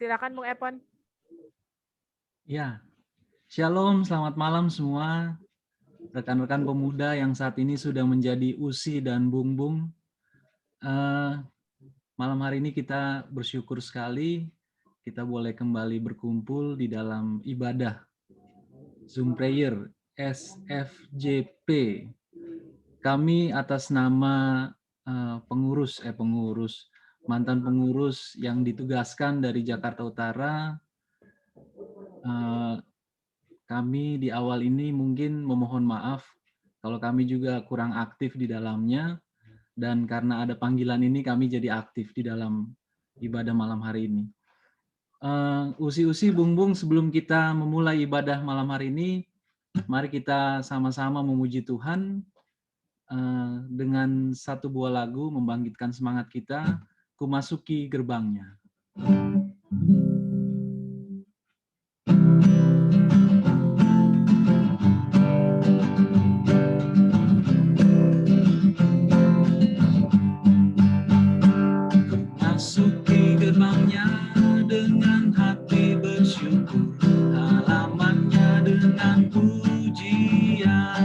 Silakan Bung Epon. Ya, Shalom, selamat malam semua. Rekan-rekan pemuda yang saat ini sudah menjadi Usi dan Bung Bung. Malam hari ini kita bersyukur sekali kita boleh kembali berkumpul di dalam ibadah Zoom Prayer SFJP. Kami atas nama mantan pengurus yang ditugaskan dari Jakarta Utara, kami di awal ini mungkin memohon maaf kalau kami juga kurang aktif di dalamnya, dan karena ada panggilan ini kami jadi aktif di dalam ibadah malam hari ini. Usi-usi Bung Bung, sebelum kita memulai ibadah malam hari ini, mari kita sama-sama memuji Tuhan dengan satu buah lagu membangkitkan semangat kita, Ku Masuki Gerbangnya. Masuki gerbangnya dengan hati bersyukur, halamannya dengan pujian.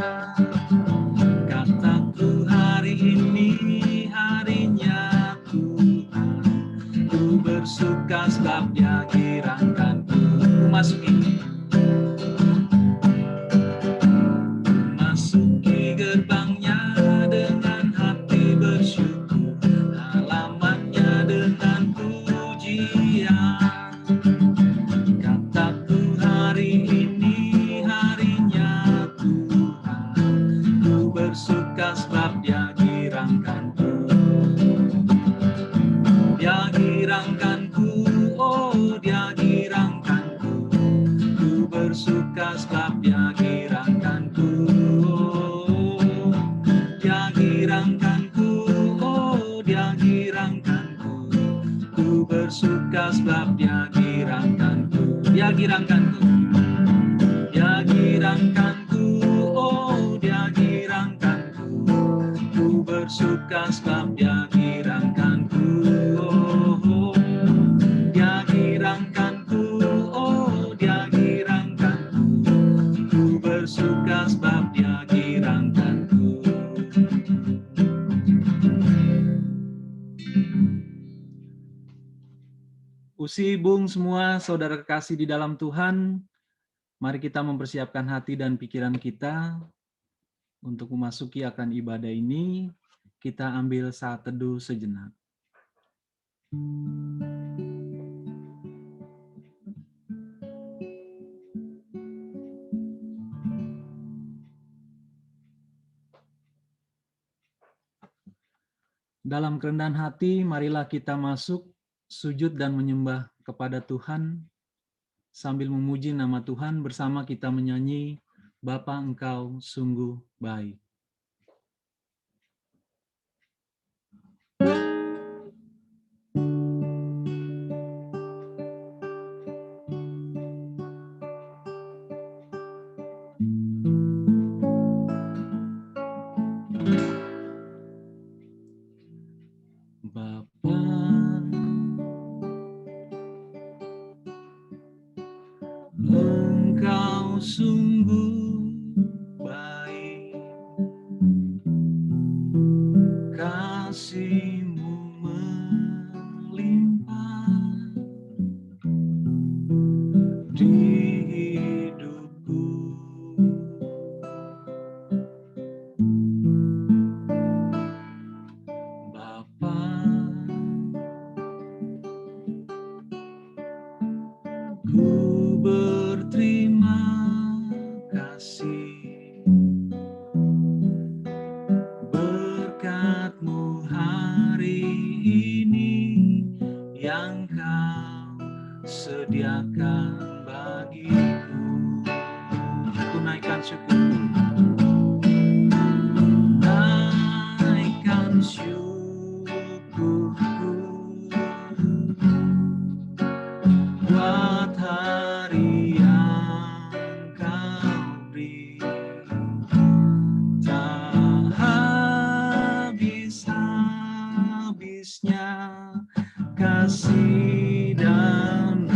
Kataku hari ini harinya Tuhan, ku bersuka sebab Dia kirangkanku. Ku masuki gerbangnya dengan hati bersyukur, halamannya dengan pujian. Kataku hari ini harinya Tuhan, ku bersuka sebab Dia girangkanku. Dia girangkanku, oh Dia girangkanku, ku bersuka sebab Dia girangkanku. Dia girangkanku, oh Dia girangkanku, ku bersuka sebab Dia girangkanku. Dia girangkanku, Dia girangkanku, oh Dia girangkanku, ku bersuka sebab Dia girangkanku. Oh, Dia girangkanku, oh Dia girangkanku, ku bersuka sebab Dia girangkanku. Usi Bung semua saudara kekasih di dalam Tuhan, mari kita mempersiapkan hati dan pikiran kita untuk memasuki akan ibadah ini. Kita ambil saat teduh sejenak. Dalam kerendahan hati, marilah kita masuk, sujud dan menyembah kepada Tuhan, sambil memuji nama Tuhan bersama kita menyanyi, Bapa Engkau sungguh baik. Bapa, Engkau sungguh baik, kasih-Mu melimpah di hidupku. Bapa, ku berterima kasih, berkat-Mu hari ini yang Kau sediakan bagiku. Ku naikkan syukurku, naikkan syukurku buat hari yang Kau beri. Tak habis-habisnya kasih dan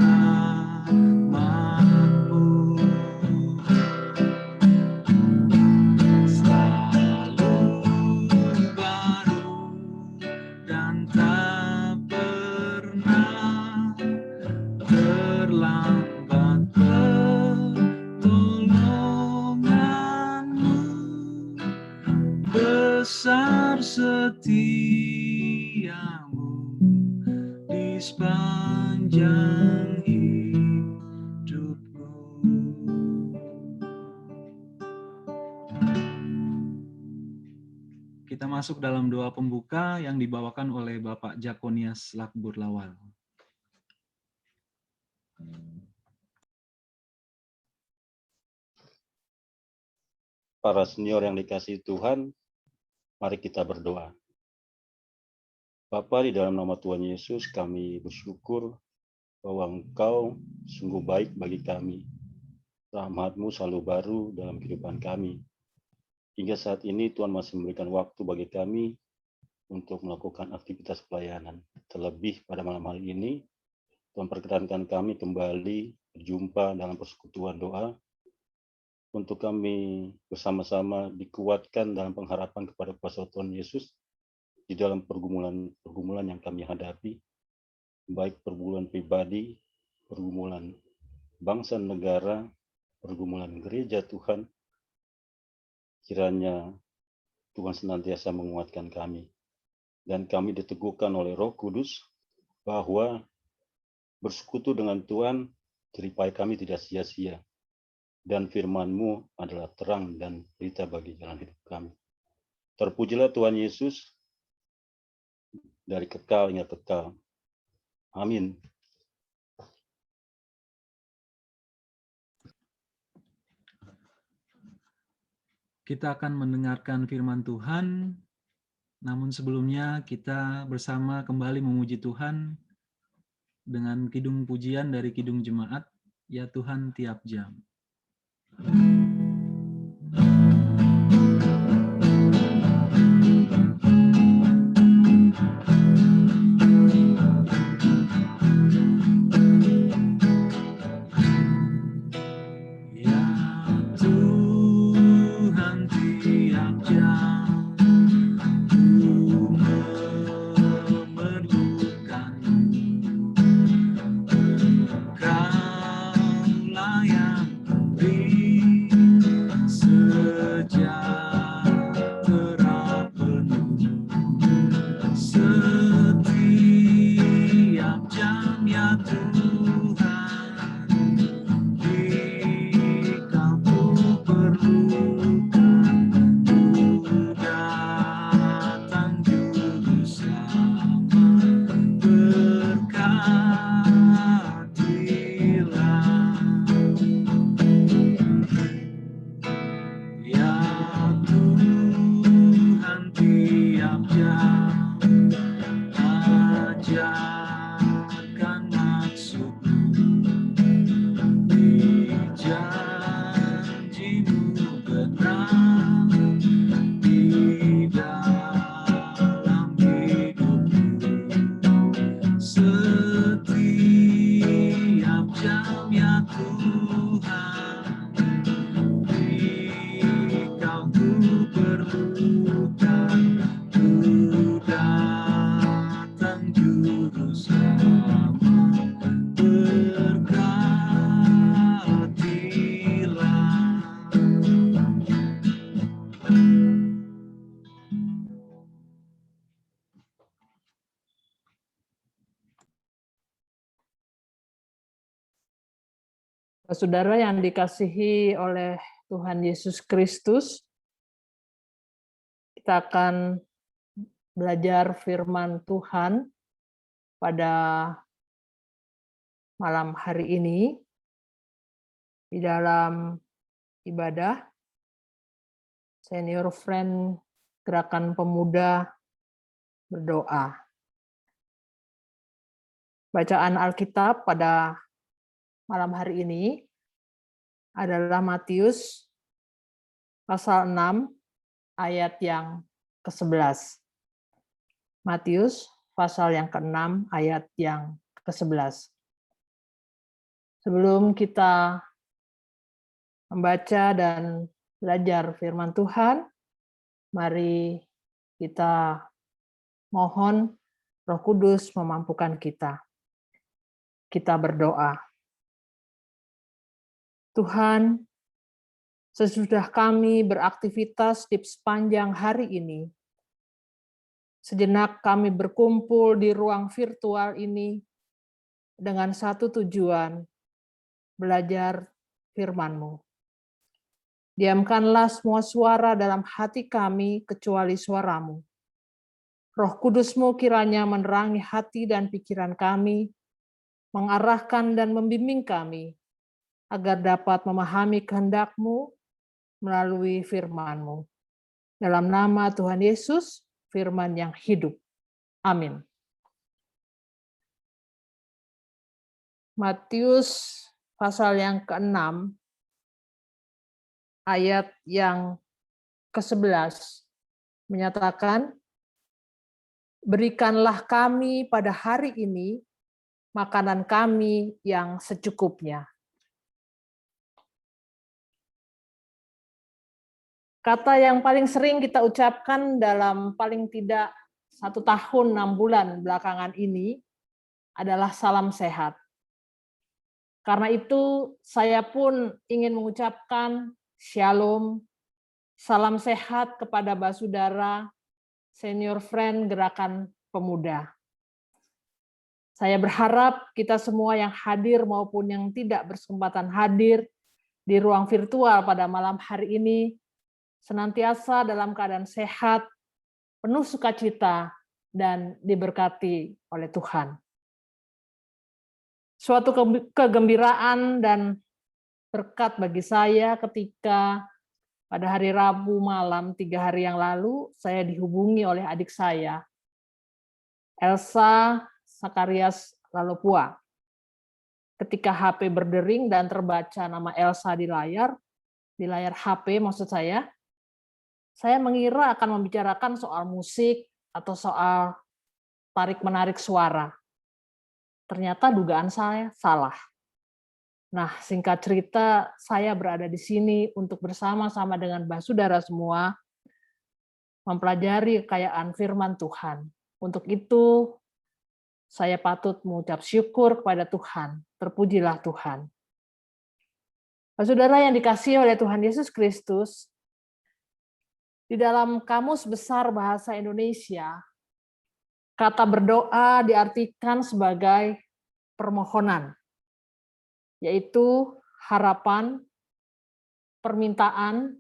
Kita masuk dalam doa pembuka yang dibawakan oleh Bapak Jakonias Lakbur Lawal. Para senior yang dikasihi Tuhan, mari kita berdoa. Bapa, di dalam nama Tuhan Yesus, kami bersyukur bahwa Engkau sungguh baik bagi kami. Rahmat-Mu selalu baru dalam kehidupan kami. Hingga saat ini Tuhan masih memberikan waktu bagi kami untuk melakukan aktivitas pelayanan. Terlebih pada malam hari ini, Tuhan perkenankan kami kembali berjumpa dalam persekutuan doa untuk kami bersama-sama dikuatkan dalam pengharapan kepada kuasa Tuhan Yesus di dalam pergumulan yang kami hadapi, baik pergumulan pribadi, pergumulan bangsa negara, pergumulan gereja Tuhan. Kiranya Tuhan senantiasa menguatkan kami, dan kami diteguhkan oleh Roh Kudus bahwa bersekutu dengan Tuhan, jerih kami tidak sia-sia, dan firman-Mu adalah terang dan berita bagi jalan hidup kami. Terpujilah Tuhan Yesus dari kekal hingga kekal. Amin. Kita akan mendengarkan firman Tuhan, namun sebelumnya kita bersama kembali memuji Tuhan dengan kidung pujian dari Kidung Jemaat, Ya Tuhan Tiap Jam. Saudara yang dikasihi oleh Tuhan Yesus Kristus, kita akan belajar firman Tuhan pada malam hari ini di dalam ibadah Senior Friend Gerakan Pemuda Berdoa. Bacaan Alkitab pada malam hari ini adalah Matius pasal 6 ayat yang ke-11. Matius pasal yang ke-6 ayat yang ke-11. Sebelum kita membaca dan belajar firman Tuhan, mari kita mohon Roh Kudus memampukan kita. Kita berdoa. Tuhan, sesudah kami beraktivitas di sepanjang hari ini, sejenak kami berkumpul di ruang virtual ini dengan satu tujuan, belajar firman-Mu. Diamkanlah semua suara dalam hati kami kecuali suara-Mu. Roh Kudus-Mu kiranya menerangi hati dan pikiran kami, mengarahkan dan membimbing kami, agar dapat memahami kehendak-Mu melalui firman-Mu. Dalam nama Tuhan Yesus, firman yang hidup. Amin. Matius pasal yang ke-6, ayat yang ke-11, menyatakan, berikanlah kami pada hari ini makanan kami yang secukupnya. Kata yang paling sering kita ucapkan dalam paling tidak 1 tahun 6 bulan belakangan ini adalah salam sehat. Karena itu saya pun ingin mengucapkan shalom, salam sehat kepada Basudara, senior friend Gerakan Pemuda. Saya berharap kita semua yang hadir maupun yang tidak berkesempatan hadir di ruang virtual pada malam hari ini senantiasa dalam keadaan sehat, penuh sukacita, dan diberkati oleh Tuhan. Suatu kegembiraan dan berkat bagi saya ketika pada hari Rabu malam 3 hari yang lalu saya dihubungi oleh adik saya, Elsa Sakarias Lalopua. Ketika HP berdering dan terbaca nama Elsa di layar HP maksud saya mengira akan membicarakan soal musik atau soal tarik-menarik suara. Ternyata dugaan saya salah. Nah, singkat cerita, saya berada di sini untuk bersama-sama dengan Basudara semua mempelajari kekayaan firman Tuhan. Untuk itu, saya patut mengucap syukur kepada Tuhan. Terpujilah Tuhan. Saudara yang dikasihi oleh Tuhan Yesus Kristus, di dalam Kamus Besar Bahasa Indonesia, kata berdoa diartikan sebagai permohonan, yaitu harapan, permintaan,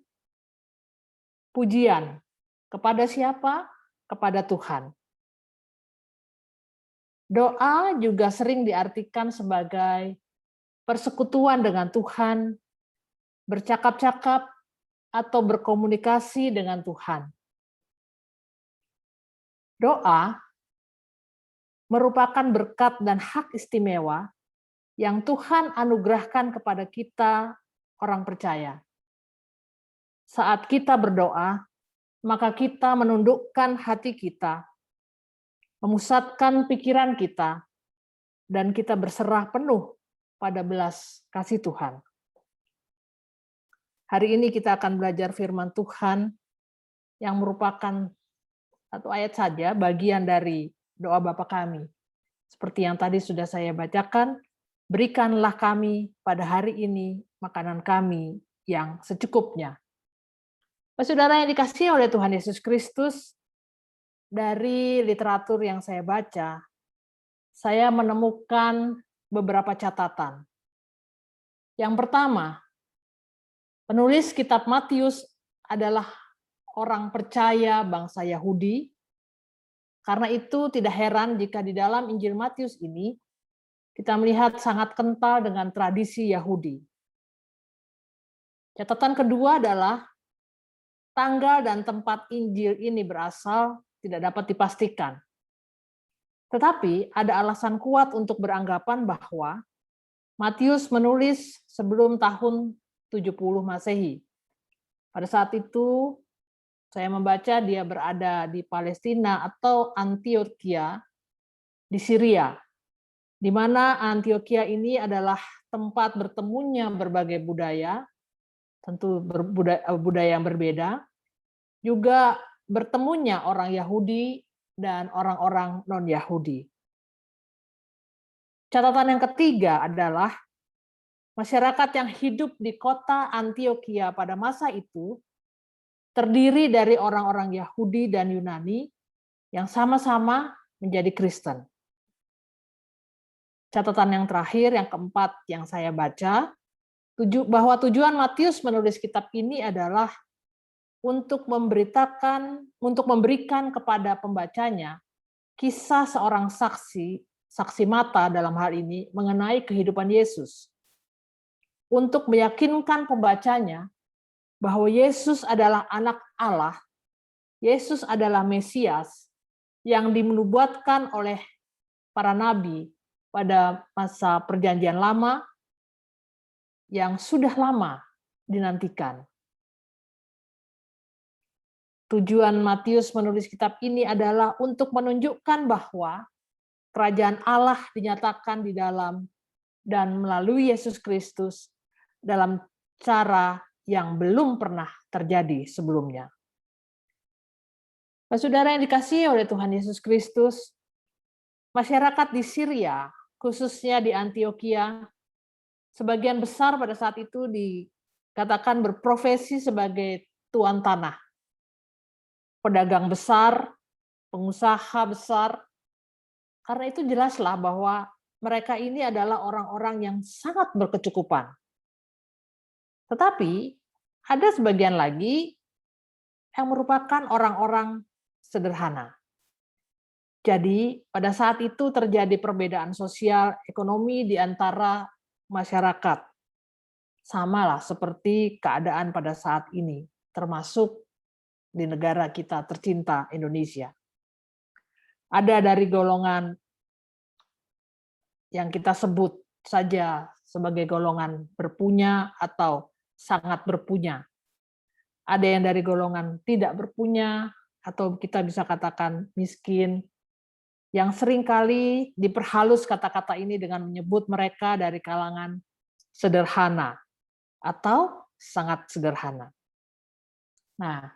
pujian. Kepada siapa? Kepada Tuhan. Doa juga sering diartikan sebagai persekutuan dengan Tuhan, bercakap-cakap, atau berkomunikasi dengan Tuhan. Doa merupakan berkat dan hak istimewa yang Tuhan anugerahkan kepada kita, orang percaya. Saat kita berdoa, maka kita menundukkan hati kita, memusatkan pikiran kita, dan kita berserah penuh pada belas kasih Tuhan. Hari ini kita akan belajar firman Tuhan yang merupakan satu ayat saja, bagian dari doa Bapa kami. Seperti yang tadi sudah saya bacakan, berikanlah kami pada hari ini makanan kami yang secukupnya. Saudara yang dikasihi oleh Tuhan Yesus Kristus, dari literatur yang saya baca, saya menemukan beberapa catatan. Yang pertama, penulis kitab Matius adalah orang percaya bangsa Yahudi. Karena itu tidak heran jika di dalam Injil Matius ini kita melihat sangat kental dengan tradisi Yahudi. Catatan kedua adalah tanggal dan tempat Injil ini berasal tidak dapat dipastikan. Tetapi ada alasan kuat untuk beranggapan bahwa Matius menulis sebelum tahun 70 Masehi. Pada saat itu saya membaca dia berada di Palestina atau Antioquia di Syria, di mana Antioquia ini adalah tempat bertemunya berbagai budaya, tentu budaya yang berbeda, juga bertemunya orang Yahudi dan orang-orang non-Yahudi. Catatan yang ketiga adalah masyarakat yang hidup di kota Antioquia pada masa itu terdiri dari orang-orang Yahudi dan Yunani yang sama-sama menjadi Kristen. Catatan yang terakhir, yang keempat yang saya baca, bahwa tujuan Matius menulis kitab ini adalah untuk memberikan kepada pembacanya kisah seorang saksi mata dalam hal ini mengenai kehidupan Yesus. Untuk meyakinkan pembacanya bahwa Yesus adalah anak Allah, Yesus adalah Mesias yang dinubuatkan oleh para nabi pada masa Perjanjian Lama yang sudah lama dinantikan. Tujuan Matius menulis kitab ini adalah untuk menunjukkan bahwa kerajaan Allah dinyatakan di dalam dan melalui Yesus Kristus dalam cara yang belum pernah terjadi sebelumnya. Saudara yang dikasihi oleh Tuhan Yesus Kristus, masyarakat di Syria, khususnya di Antioquia, sebagian besar pada saat itu dikatakan berprofesi sebagai tuan tanah. Pedagang besar, pengusaha besar, karena itu jelaslah bahwa mereka ini adalah orang-orang yang sangat berkecukupan. Tetapi ada sebagian lagi yang merupakan orang-orang sederhana. Jadi pada saat itu terjadi perbedaan sosial ekonomi di antara masyarakat. Samalah seperti keadaan pada saat ini, termasuk di negara kita tercinta Indonesia. Ada dari golongan yang kita sebut saja sebagai golongan berpunya atau sangat berpunya. Ada yang dari golongan tidak berpunya, atau kita bisa katakan miskin, yang seringkali diperhalus kata-kata ini dengan menyebut mereka dari kalangan sederhana atau sangat sederhana. Nah,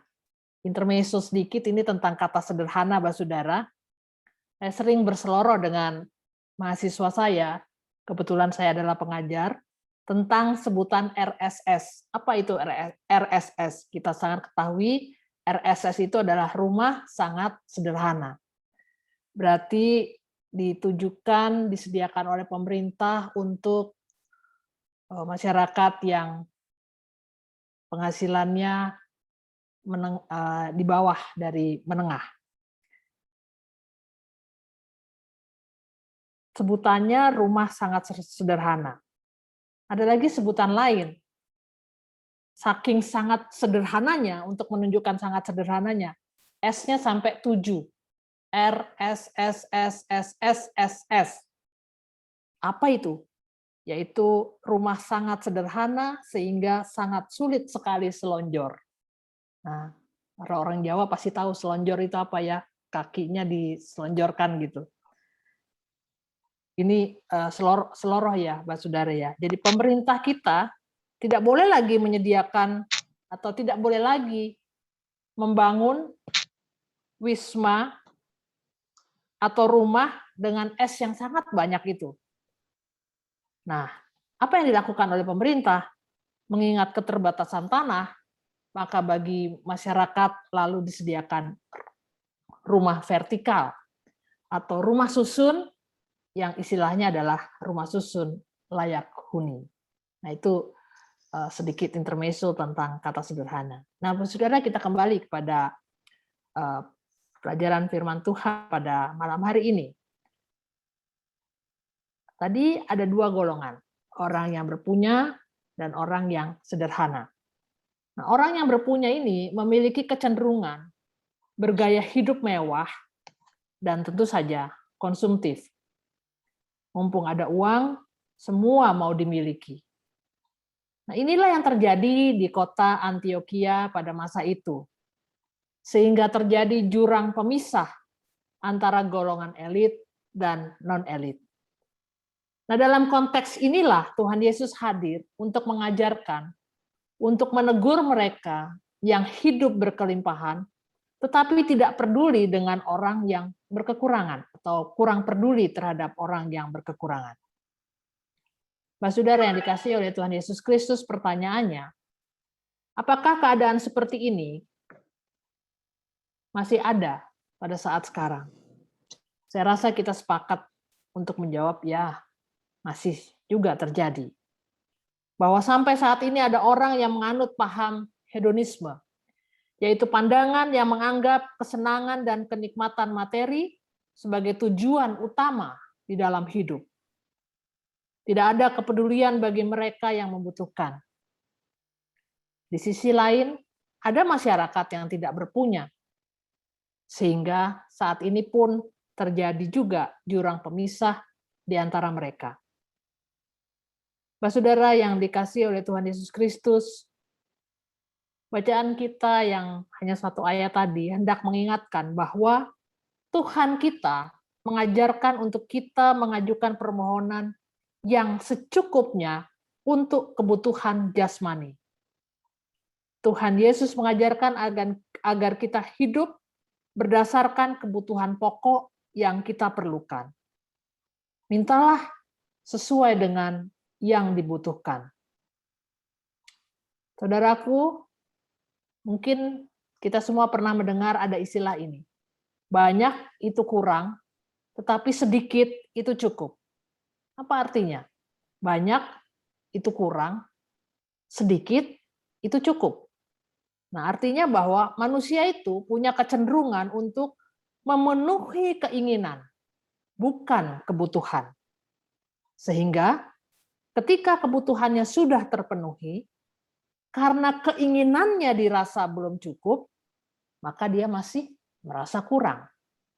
intermezzo sedikit ini tentang kata sederhana, Bapak Saudara. Saya sering berseloroh dengan mahasiswa saya, kebetulan saya adalah pengajar, tentang sebutan RSS. Apa itu RSS? Kita sangat ketahui RSS itu adalah rumah sangat sederhana. Berarti ditujukan, disediakan oleh pemerintah untuk masyarakat yang penghasilannya di bawah dari menengah. Sebutannya rumah sangat sederhana. Ada lagi sebutan lain. Saking sangat sederhananya, untuk menunjukkan sangat sederhananya, S-nya sampai 7. RSSSSSSS. Apa itu? Yaitu rumah sangat sederhana sehingga sangat sulit sekali selonjor. Nah, orang Jawa pasti tahu selonjor itu apa ya? Kakinya diselonjorkan gitu. Ini seloroh ya, Mbak Saudara ya. Jadi pemerintah kita tidak boleh lagi menyediakan atau tidak boleh lagi membangun wisma atau rumah dengan S yang sangat banyak itu. Nah, apa yang dilakukan oleh pemerintah? Mengingat keterbatasan tanah, maka bagi masyarakat lalu disediakan rumah vertikal atau rumah susun yang istilahnya adalah rumah susun layak huni. Nah, itu sedikit intermezzo tentang kata sederhana. Nah, Saudara, kita kembali kepada pelajaran firman Tuhan pada malam hari ini. Tadi ada dua golongan, orang yang berpunya dan orang yang sederhana. Nah, orang yang berpunya ini memiliki kecenderungan bergaya hidup mewah dan tentu saja konsumtif. Mumpung ada uang, semua mau dimiliki. Nah, inilah yang terjadi di kota Antioquia pada masa itu. Sehingga terjadi jurang pemisah antara golongan elit dan non-elit. Nah, dalam konteks inilah Tuhan Yesus hadir untuk mengajarkan, untuk menegur mereka yang hidup berkelimpahan, tetapi tidak peduli dengan orang yang berkekurangan atau kurang peduli terhadap orang yang berkekurangan. Mbak Saudara yang dikasihi oleh Tuhan Yesus Kristus, pertanyaannya, apakah keadaan seperti ini masih ada pada saat sekarang? Saya rasa kita sepakat untuk menjawab ya, masih juga terjadi. bahwa sampai saat ini ada orang yang menganut paham hedonisme, yaitu pandangan yang menganggap kesenangan dan kenikmatan materi sebagai tujuan utama di dalam hidup. Tidak ada kepedulian bagi mereka yang membutuhkan. Di sisi lain, ada masyarakat yang tidak berpunya, sehingga saat ini pun terjadi juga jurang pemisah di antara mereka. Saudara yang dikasihi oleh Tuhan Yesus Kristus, bacaan kita yang hanya satu ayat tadi hendak mengingatkan bahwa Tuhan kita mengajarkan untuk kita mengajukan permohonan yang secukupnya untuk kebutuhan jasmani. Tuhan Yesus mengajarkan agar kita hidup berdasarkan kebutuhan pokok yang kita perlukan. Mintalah sesuai dengan yang dibutuhkan. Saudaraku, mungkin kita semua pernah mendengar ada istilah ini. Banyak itu kurang, tetapi sedikit itu cukup. Apa artinya? Banyak itu kurang, sedikit itu cukup. Nah, artinya bahwa manusia itu punya kecenderungan untuk memenuhi keinginan, bukan kebutuhan. Sehingga ketika kebutuhannya sudah terpenuhi, karena keinginannya dirasa belum cukup, maka dia masih merasa kurang.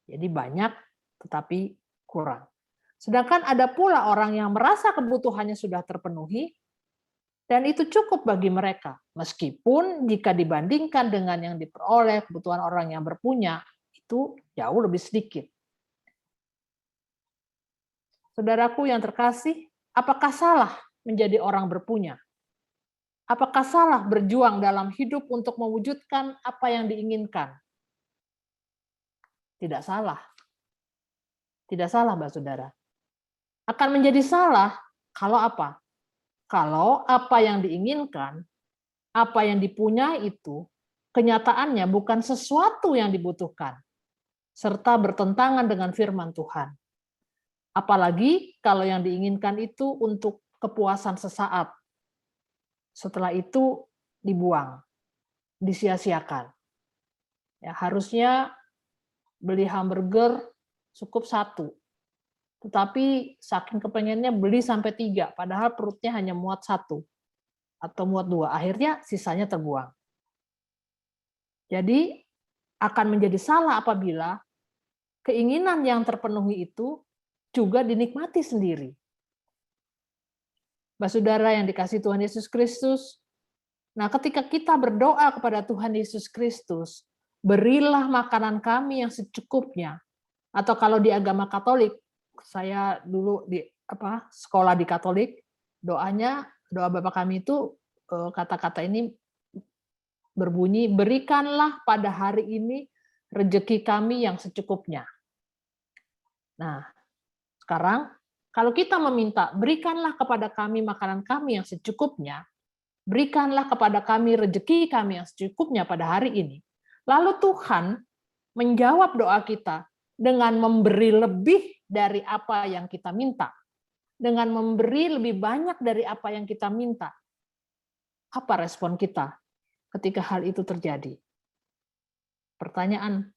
Jadi banyak tetapi kurang. Sedangkan ada pula orang yang merasa kebutuhannya sudah terpenuhi, dan itu cukup bagi mereka. Meskipun jika dibandingkan dengan yang diperoleh kebutuhan orang yang berpunya, itu jauh lebih sedikit. Saudaraku yang terkasih, apakah salah menjadi orang berpunya? Apakah salah berjuang dalam hidup untuk mewujudkan apa yang diinginkan? Tidak salah. Tidak salah, Mbak Saudara. Akan menjadi salah kalau apa? Kalau apa yang diinginkan, apa yang dipunyai itu, kenyataannya bukan sesuatu yang dibutuhkan, serta bertentangan dengan firman Tuhan. Apalagi kalau yang diinginkan itu untuk kepuasan sesaat. Setelah itu dibuang, disia-siakan. Ya, harusnya beli hamburger cukup 1. Tetapi saking kepengennya beli sampai 3, padahal perutnya hanya muat 1 atau muat 2. Akhirnya sisanya terbuang. Jadi akan menjadi salah apabila keinginan yang terpenuhi itu juga dinikmati sendiri. Saudara yang dikasihi Tuhan Yesus Kristus, nah ketika kita berdoa kepada Tuhan Yesus Kristus, berilah makanan kami yang secukupnya. Atau kalau di agama Katolik, saya dulu di sekolah di Katolik, doa Bapa kami itu kata-kata ini berbunyi, berikanlah pada hari ini rezeki kami yang secukupnya. Nah, sekarang kalau kita meminta, berikanlah kepada kami makanan kami yang secukupnya, berikanlah kepada kami rezeki kami yang secukupnya pada hari ini. Lalu Tuhan menjawab doa kita dengan memberi lebih dari apa yang kita minta. Dengan memberi lebih banyak dari apa yang kita minta. Apa respon kita ketika hal itu terjadi? Pertanyaan,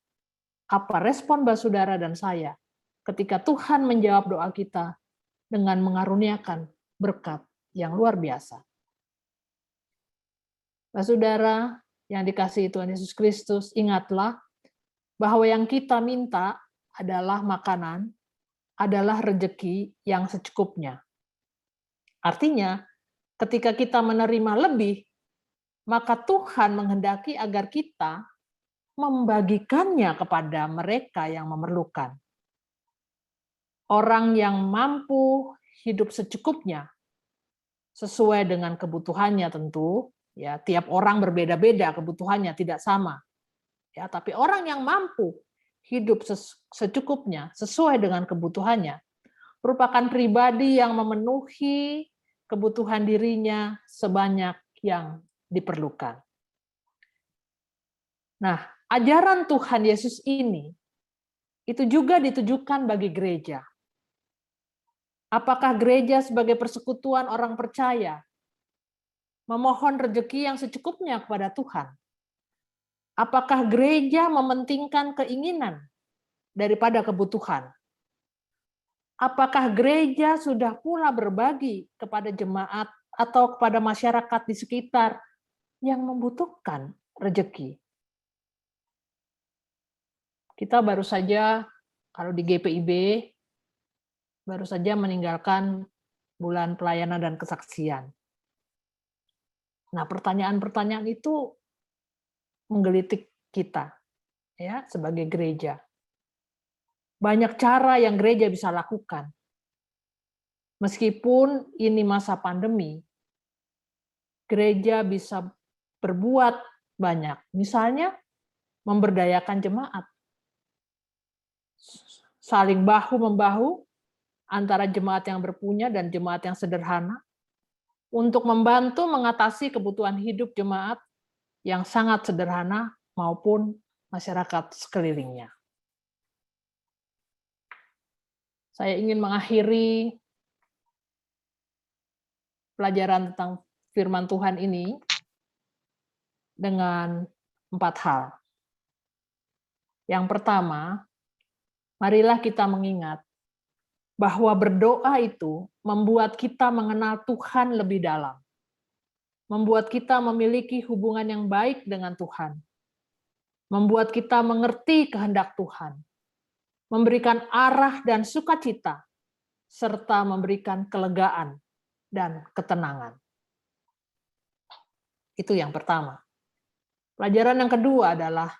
apa respon Saudara dan saya ketika Tuhan menjawab doa kita dengan mengaruniakan berkat yang luar biasa? Saudara yang dikasihi Tuhan Yesus Kristus, ingatlah bahwa yang kita minta adalah makanan, adalah rezeki yang secukupnya. Artinya, ketika kita menerima lebih, maka Tuhan menghendaki agar kita membagikannya kepada mereka yang memerlukan. Orang yang mampu hidup secukupnya, sesuai dengan kebutuhannya tentu, ya tiap orang berbeda-beda kebutuhannya, tidak sama. Ya, tapi orang yang mampu hidup secukupnya, sesuai dengan kebutuhannya, merupakan pribadi yang memenuhi kebutuhan dirinya sebanyak yang diperlukan. Nah, ajaran Tuhan Yesus ini itu juga ditujukan bagi gereja. Apakah gereja sebagai persekutuan orang percaya memohon rezeki yang secukupnya kepada Tuhan? Apakah gereja mementingkan keinginan daripada kebutuhan? Apakah gereja sudah pula berbagi kepada jemaat atau kepada masyarakat di sekitar yang membutuhkan rezeki? Kita baru saja, kalau di GPIB, baru saja meninggalkan bulan pelayanan dan kesaksian. Nah, pertanyaan-pertanyaan itu menggelitik kita ya sebagai gereja. Banyak cara yang gereja bisa lakukan. Meskipun ini masa pandemi, gereja bisa berbuat banyak. Misalnya memberdayakan jemaat. Saling bahu-membahu antara jemaat yang berpunya dan jemaat yang sederhana untuk membantu mengatasi kebutuhan hidup jemaat yang sangat sederhana maupun masyarakat sekelilingnya. Saya ingin mengakhiri pelajaran tentang firman Tuhan ini dengan 4 hal. Yang pertama, marilah kita mengingat bahwa berdoa itu membuat kita mengenal Tuhan lebih dalam. Membuat kita memiliki hubungan yang baik dengan Tuhan. Membuat kita mengerti kehendak Tuhan. Memberikan arah dan sukacita, serta memberikan kelegaan dan ketenangan. Itu yang pertama. Pelajaran yang kedua adalah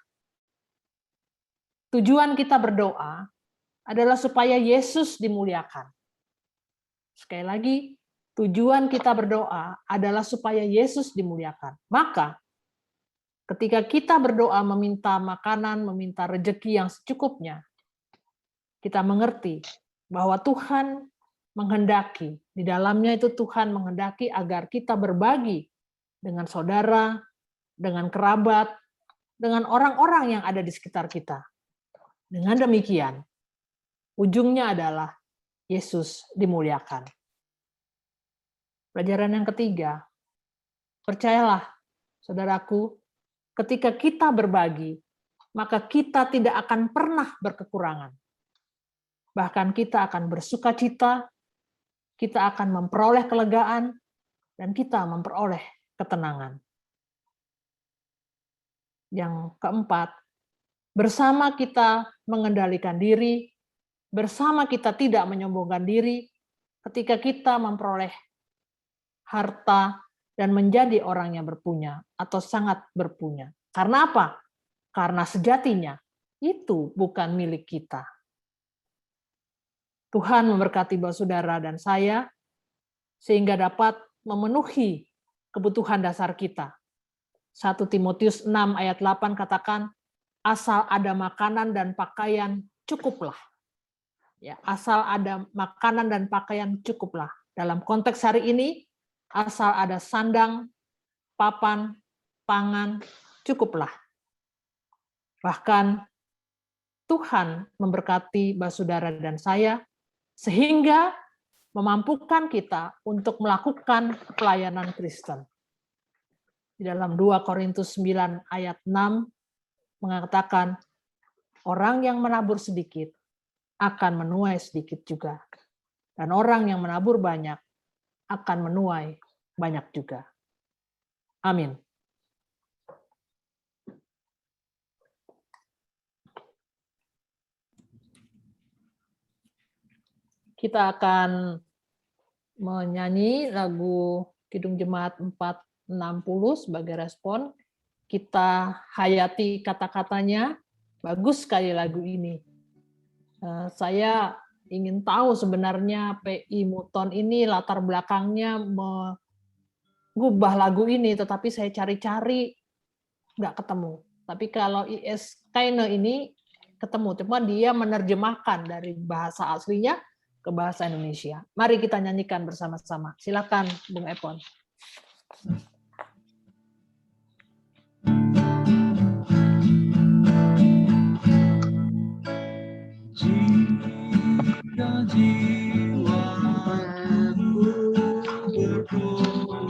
tujuan kita berdoa adalah supaya Yesus dimuliakan. Sekali lagi, tujuan kita berdoa adalah supaya Yesus dimuliakan. Maka, ketika kita berdoa meminta makanan, meminta rezeki yang secukupnya, kita mengerti bahwa Tuhan menghendaki, di dalamnya itu Tuhan menghendaki agar kita berbagi dengan saudara, dengan kerabat, dengan orang-orang yang ada di sekitar kita. Dengan demikian, ujungnya adalah Yesus dimuliakan. Pelajaran yang ketiga, percayalah, saudaraku, ketika kita berbagi, maka kita tidak akan pernah berkekurangan. Bahkan kita akan bersukacita, kita akan memperoleh kelegaan, dan kita memperoleh ketenangan. Yang keempat, bersama kita mengendalikan diri, bersama kita tidak menyombongkan diri, ketika kita memperoleh harta dan menjadi orang yang berpunya atau sangat berpunya. Karena apa? Karena sejatinya itu bukan milik kita. Tuhan memberkati saudara dan saya sehingga dapat memenuhi kebutuhan dasar kita. 1 Timotius 6 ayat 8 katakan, asal ada makanan dan pakaian cukuplah. Ya, asal ada makanan dan pakaian cukuplah. Dalam konteks hari ini, asal ada sandang, papan, pangan, cukuplah. Bahkan Tuhan memberkati saudara dan saya sehingga memampukan kita untuk melakukan pelayanan Kristen. Di dalam 2 Korintus 9 ayat 6 mengatakan, orang yang menabur sedikit akan menuai sedikit juga. Dan orang yang menabur banyak akan menuai banyak juga. Amin. Kita akan menyanyi lagu Kidung Jemaat 460 sebagai respon. Kita hayati kata-katanya. Bagus sekali lagu ini. Saya ingin tahu sebenarnya PI Muton ini latar belakangnya mengubah lagu ini, tetapi saya cari-cari nggak ketemu. Tapi kalau IS Kaine ini ketemu, cuma dia menerjemahkan dari bahasa aslinya ke bahasa Indonesia. Mari kita nyanyikan bersama-sama. Silakan, Bung Epon. Jika jiwaku berdoa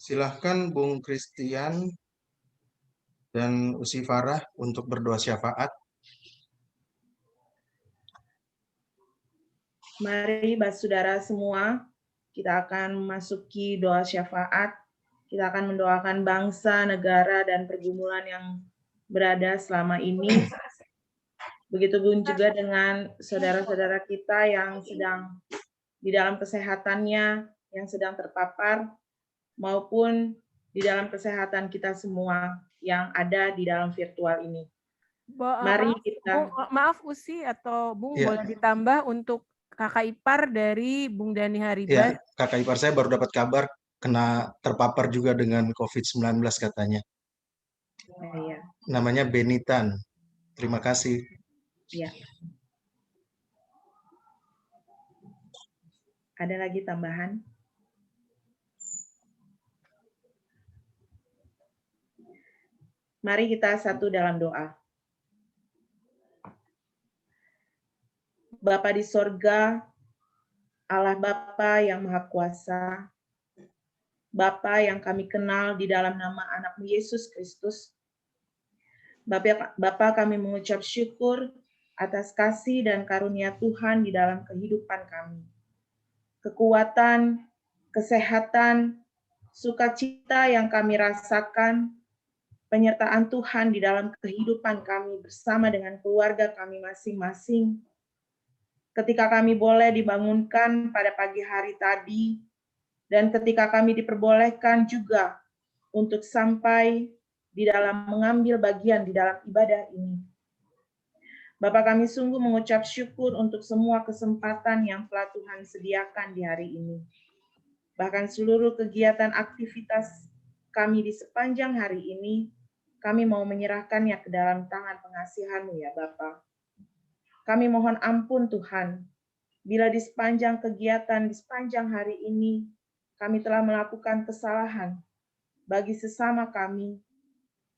Silahkan Bung Christian dan Usi Farah untuk berdoa syafaat. Mari saudara semua, kita akan memasuki doa syafaat. Kita akan mendoakan bangsa, negara, dan pergumulan yang berada selama ini. Begitupun juga dengan saudara-saudara kita yang sedang di dalam kesehatannya, yang sedang terpapar, maupun di dalam kesehatan kita semua yang ada di dalam virtual ini. Mari kita... Maaf Usi atau Bung, Ya. boleh ditambah untuk kakak ipar dari Bung Dani Ya, Haribas. kakak ipar saya baru dapat kabar kena terpapar juga dengan COVID-19 katanya. Ya. Namanya Benitan. Terima kasih. Ya. Ada lagi tambahan? Mari kita satu dalam doa. Bapa di sorga, Allah Bapa yang Maha Kuasa, Bapa yang kami kenal di dalam nama anak-Mu Yesus Kristus, Bapa kami mengucap syukur atas kasih dan karunia Tuhan di dalam kehidupan kami. Kekuatan, kesehatan, sukacita yang kami rasakan, penyertaan Tuhan di dalam kehidupan kami bersama dengan keluarga kami masing-masing. Ketika kami boleh dibangunkan pada pagi hari tadi, dan ketika kami diperbolehkan juga untuk sampai di dalam mengambil bagian di dalam ibadah ini. Bapak kami sungguh mengucap syukur untuk semua kesempatan yang telah Tuhan sediakan di hari ini. Bahkan seluruh kegiatan aktivitas kami di sepanjang hari ini, kami mau menyerahkannya ke dalam tangan pengasihan-Mu ya Bapa. Kami mohon ampun Tuhan, bila di sepanjang kegiatan, di sepanjang hari ini, kami telah melakukan kesalahan bagi sesama kami,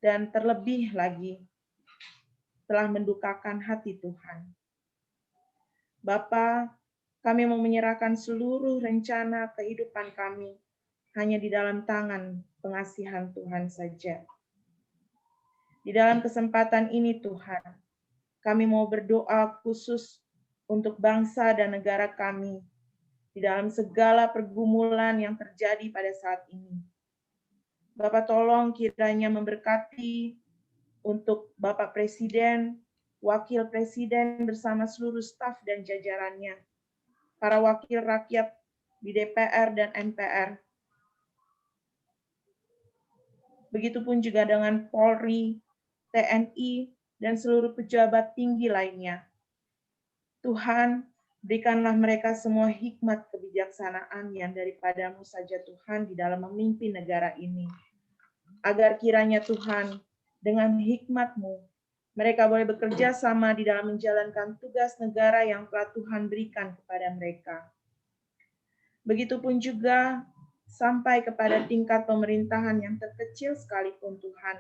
dan terlebih lagi, telah mendukakan hati Tuhan. Bapa, kami mau menyerahkan seluruh rencana kehidupan kami hanya di dalam tangan pengasihan Tuhan saja. Di dalam kesempatan ini Tuhan, kami mau berdoa khusus untuk bangsa dan negara kami di dalam segala pergumulan yang terjadi pada saat ini. Bapak tolong kiranya memberkati untuk Bapak Presiden, Wakil Presiden bersama seluruh staf dan jajarannya, para wakil rakyat di DPR dan MPR. Begitupun juga dengan Polri, TNI, dan seluruh pejabat tinggi lainnya. Tuhan, berikanlah mereka semua hikmat kebijaksanaan yang daripada-Mu saja Tuhan di dalam memimpin negara ini. Agar kiranya Tuhan, dengan hikmat-Mu, mereka boleh bekerja sama di dalam menjalankan tugas negara yang telah Tuhan berikan kepada mereka. Begitupun juga sampai kepada tingkat pemerintahan yang terkecil sekalipun Tuhan,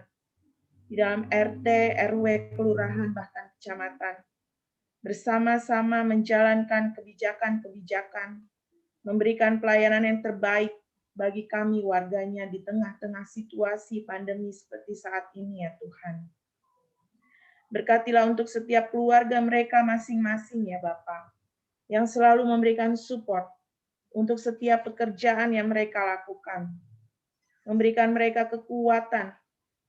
di dalam RT, RW, kelurahan, bahkan kecamatan, bersama-sama menjalankan kebijakan-kebijakan, memberikan pelayanan yang terbaik bagi kami warganya di tengah-tengah situasi pandemi seperti saat ini ya Tuhan. Berkatilah untuk setiap keluarga mereka masing-masing ya Bapa, yang selalu memberikan support untuk setiap pekerjaan yang mereka lakukan. Memberikan mereka kekuatan,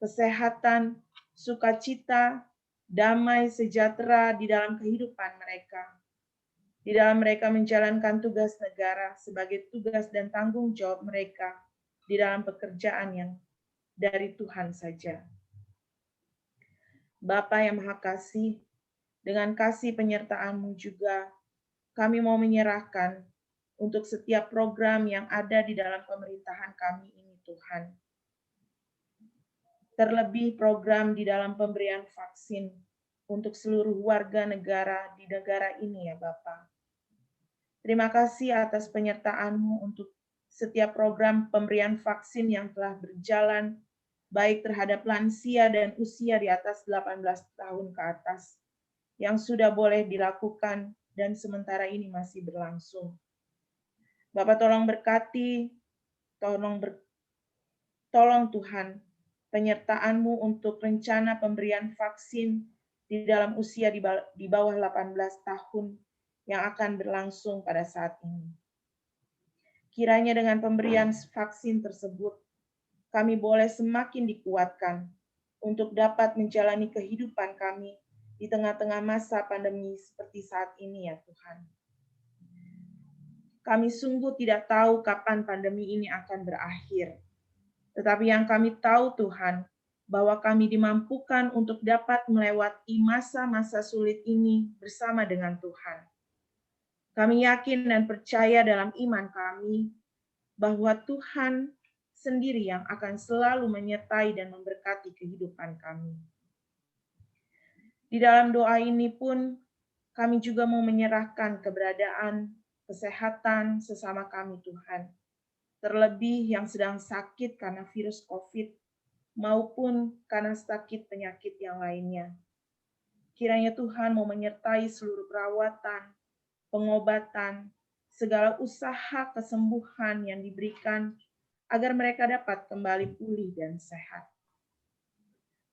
kesehatan, sukacita, damai, sejahtera di dalam kehidupan mereka. Di dalam mereka menjalankan tugas negara sebagai tugas dan tanggung jawab mereka di dalam pekerjaan yang dari Tuhan saja. Bapa yang Maha Kasih, dengan kasih penyertaan-Mu juga, kami mau menyerahkan untuk setiap program yang ada di dalam pemerintahan kami ini, Tuhan. Terlebih program di dalam pemberian vaksin untuk seluruh warga negara di negara ini ya Bapa. Terima kasih atas penyertaan-Mu untuk setiap program pemberian vaksin yang telah berjalan, baik terhadap lansia dan usia di atas 18 tahun ke atas, yang sudah boleh dilakukan dan sementara ini masih berlangsung. Bapak tolong berkati, tolong tolong Tuhan, penyertaan-Mu untuk rencana pemberian vaksin di dalam usia di bawah 18 tahun yang akan berlangsung pada saat ini. Kiranya dengan pemberian vaksin tersebut, kami boleh semakin dikuatkan untuk dapat menjalani kehidupan kami di tengah-tengah masa pandemi seperti saat ini ya Tuhan. Kami sungguh tidak tahu kapan pandemi ini akan berakhir. Tetapi yang kami tahu Tuhan, bahwa kami dimampukan untuk dapat melewati masa-masa sulit ini bersama dengan Tuhan. Kami yakin dan percaya dalam iman kami, bahwa Tuhan sendiri yang akan selalu menyertai dan memberkati kehidupan kami. Di dalam doa ini pun, kami juga mau menyerahkan keberadaan kesehatan sesama kami Tuhan, terlebih yang sedang sakit karena virus COVID, maupun karena sakit penyakit yang lainnya. Kiranya Tuhan mau menyertai seluruh perawatan, pengobatan, segala usaha kesembuhan yang diberikan agar mereka dapat kembali pulih dan sehat.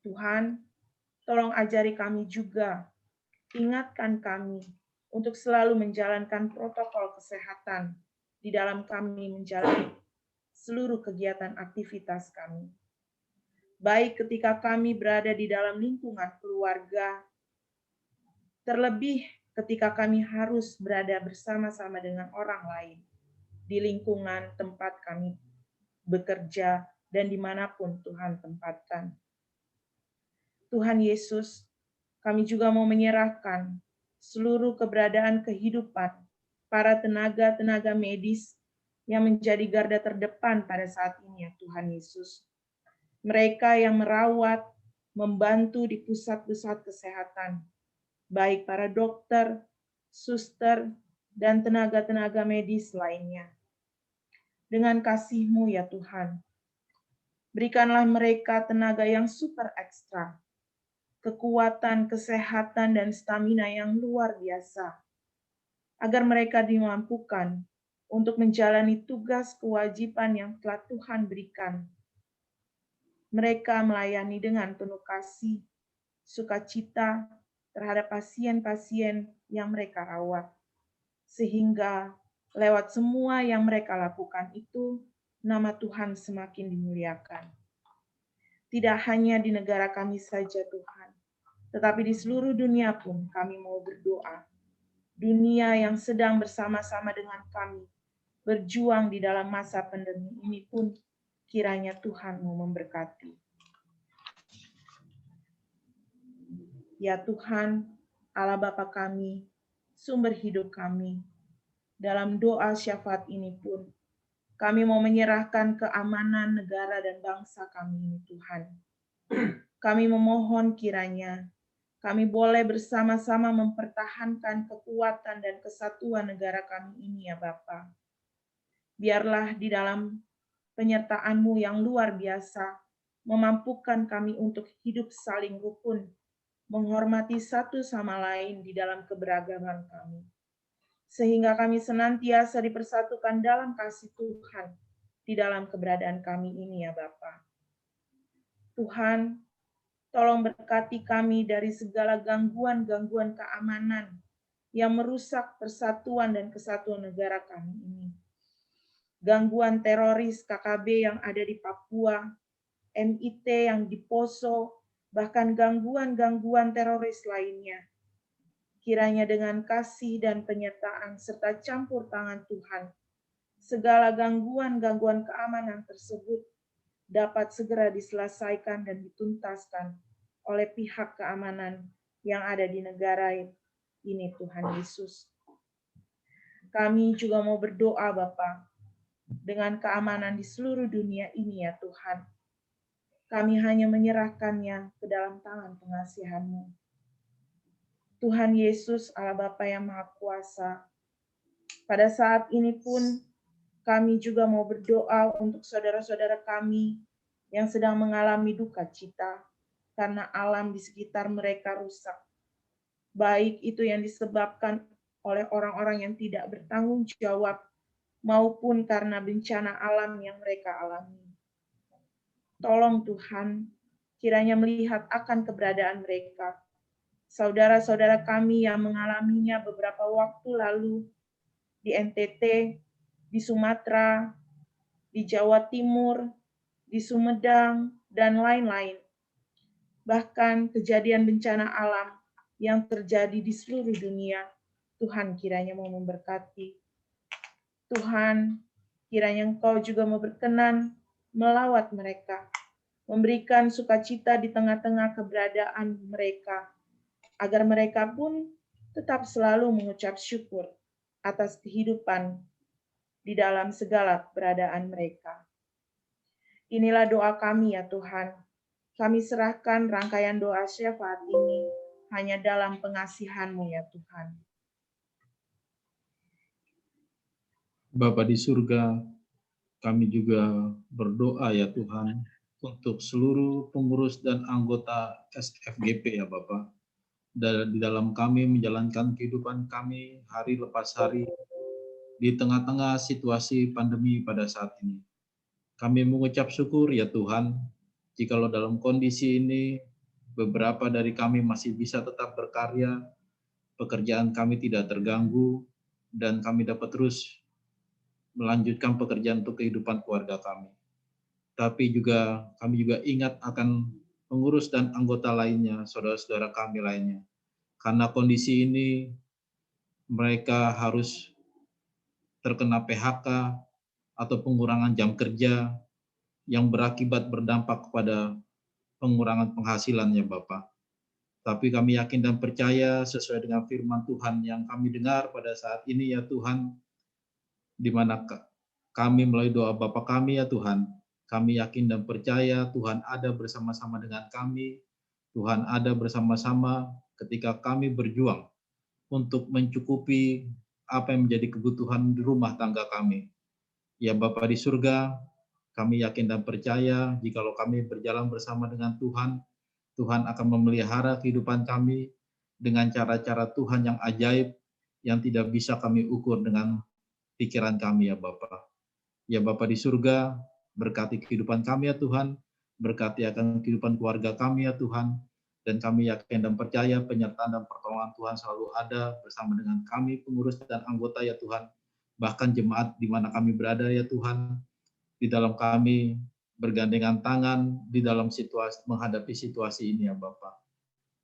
Tuhan, tolong ajari kami juga, ingatkan kami untuk selalu menjalankan protokol kesehatan di dalam kami menjalani seluruh kegiatan aktivitas kami. Baik ketika kami berada di dalam lingkungan keluarga, terlebih ketika kami harus berada bersama-sama dengan orang lain di lingkungan tempat kami bekerja dan dimanapun Tuhan tempatkan. Tuhan Yesus, kami juga mau menyerahkan seluruh keberadaan kehidupan para tenaga-tenaga medis yang menjadi garda terdepan pada saat ini ya Tuhan Yesus. Mereka yang merawat, membantu di pusat-pusat kesehatan, baik para dokter, suster, dan tenaga-tenaga medis lainnya. Dengan kasih-Mu ya Tuhan, berikanlah mereka tenaga yang super ekstra, kekuatan, kesehatan, dan stamina yang luar biasa, agar mereka dimampukan untuk menjalani tugas kewajiban yang telah Tuhan berikan. Mereka melayani dengan penuh kasih, sukacita terhadap pasien-pasien yang mereka rawat. Sehingga lewat semua yang mereka lakukan itu, nama Tuhan semakin dimuliakan. Tidak hanya di negara kami saja Tuhan, tetapi di seluruh dunia pun kami mau berdoa. Dunia yang sedang bersama-sama dengan kami, berjuang di dalam masa pandemi ini pun, kiranya Tuhan mau memberkati. Ya Tuhan, Allah Bapa kami, sumber hidup kami, dalam doa syafaat ini pun, kami mau menyerahkan keamanan negara dan bangsa kami ini Tuhan. Kami memohon kiranya, kami boleh bersama-sama mempertahankan kekuatan dan kesatuan negara kami ini ya Bapa. Biarlah di dalam penyertaan-Mu yang luar biasa, memampukan kami untuk hidup saling rukun, menghormati satu sama lain di dalam keberagaman kami. Sehingga kami senantiasa dipersatukan dalam kasih Tuhan, di dalam keberadaan kami ini ya Bapa. Tuhan, tolong berkati kami dari segala gangguan-gangguan keamanan yang merusak persatuan dan kesatuan negara kami ini. Gangguan teroris KKB yang ada di Papua, MIT yang di Poso, bahkan gangguan-gangguan teroris lainnya. Kiranya dengan kasih dan penyertaan serta campur tangan Tuhan, segala gangguan-gangguan keamanan tersebut dapat segera diselesaikan dan dituntaskan oleh pihak keamanan yang ada di negara ini Tuhan Yesus. Kami juga mau berdoa Bapa, dengan keamanan di seluruh dunia ini ya Tuhan. Kami hanya menyerahkannya ke dalam tangan pengasihan-Mu. Tuhan Yesus, Allah Bapa yang Maha Kuasa, pada saat ini pun kami juga mau berdoa untuk saudara-saudara kami yang sedang mengalami duka cita karena alam di sekitar mereka rusak. Baik itu yang disebabkan oleh orang-orang yang tidak bertanggung jawab maupun karena bencana alam yang mereka alami. Tolong Tuhan, kiranya melihat akan keberadaan mereka. Saudara-saudara kami yang mengalaminya beberapa waktu lalu di NTT, di Sumatera, di Jawa Timur, di Sumedang, dan lain-lain. Bahkan kejadian bencana alam yang terjadi di seluruh dunia, Tuhan kiranya mau memberkati. Tuhan, kiranya Engkau juga mau berkenan melawat mereka, memberikan sukacita di tengah-tengah keberadaan mereka, agar mereka pun tetap selalu mengucap syukur atas kehidupan di dalam segala keberadaan mereka. Inilah doa kami ya Tuhan. Kami serahkan rangkaian doa syafaat ini hanya dalam pengasihan-Mu ya Tuhan. Bapa di surga, kami juga berdoa ya Tuhan untuk seluruh pengurus dan anggota SFGP ya Bapa. Dan di dalam kami menjalankan kehidupan kami hari lepas hari di tengah-tengah situasi pandemi pada saat ini. Kami mengucap syukur ya Tuhan, jikalau dalam kondisi ini beberapa dari kami masih bisa tetap berkarya, pekerjaan kami tidak terganggu, dan kami dapat terus melanjutkan pekerjaan untuk kehidupan keluarga kami. Tapi kami juga ingat akan pengurus dan anggota lainnya, saudara-saudara kami lainnya. Karena kondisi ini mereka harus terkena PHK atau pengurangan jam kerja yang berakibat berdampak kepada pengurangan penghasilan ya Bapak. Tapi kami yakin dan percaya sesuai dengan firman Tuhan yang kami dengar pada saat ini ya Tuhan, di mana kami melalui doa Bapa kami ya Tuhan, kami yakin dan percaya Tuhan ada bersama-sama dengan kami, Tuhan ada bersama-sama ketika kami berjuang untuk mencukupi apa yang menjadi kebutuhan di rumah tangga kami. Ya Bapa di surga, kami yakin dan percaya jikalau kami berjalan bersama dengan Tuhan, Tuhan akan memelihara kehidupan kami dengan cara-cara Tuhan yang ajaib yang tidak bisa kami ukur dengan pikiran kami ya Bapa. Ya Bapa di surga, berkati kehidupan kami ya Tuhan, berkati akan kehidupan keluarga kami ya Tuhan, dan kami yakin dan percaya penyertaan dan pertolongan Tuhan selalu ada bersama dengan kami pengurus dan anggota ya Tuhan, bahkan jemaat di mana kami berada ya Tuhan, di dalam kami bergandengan tangan di dalam menghadapi situasi ini ya Bapak.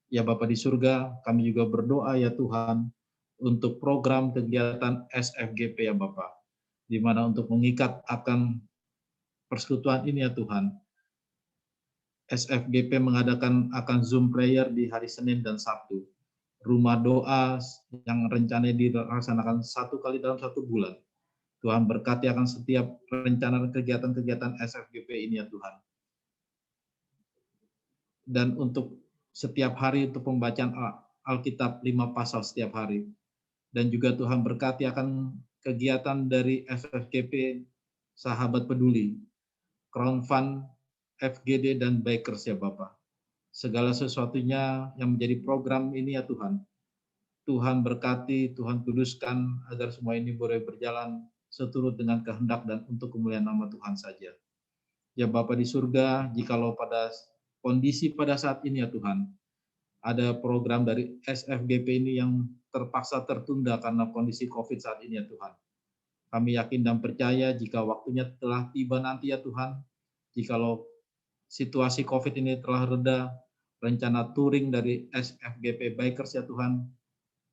Ya Bapak di surga, kami juga berdoa ya Tuhan untuk program kegiatan SFGP ya Bapak, di mana untuk mengikat akan persekutuan ini ya Tuhan. SFGP mengadakan akan Zoom prayer di hari Senin dan Sabtu. Rumah doa yang rencananya dilaksanakan 1 kali dalam 1 bulan. Tuhan berkati akan setiap rencana dan kegiatan-kegiatan SFGP ini ya Tuhan. Dan untuk setiap hari untuk pembacaan Alkitab 5 pasal setiap hari. Dan juga Tuhan berkati akan kegiatan dari SFGP Sahabat Peduli, Crown Fund, FGD, dan Bikers ya Bapak. Segala sesuatunya yang menjadi program ini ya Tuhan. Tuhan berkati, Tuhan kuduskan agar semua ini boleh berjalan seturut dengan kehendak dan untuk kemuliaan nama Tuhan saja. Ya Bapa di surga, jikalau pada kondisi pada saat ini ya Tuhan, ada program dari SFGP ini yang terpaksa tertunda karena kondisi COVID saat ini ya Tuhan. Kami yakin dan percaya jika waktunya telah tiba nanti ya Tuhan, jikalau situasi COVID ini telah reda, rencana touring dari SFGP Bikers ya Tuhan,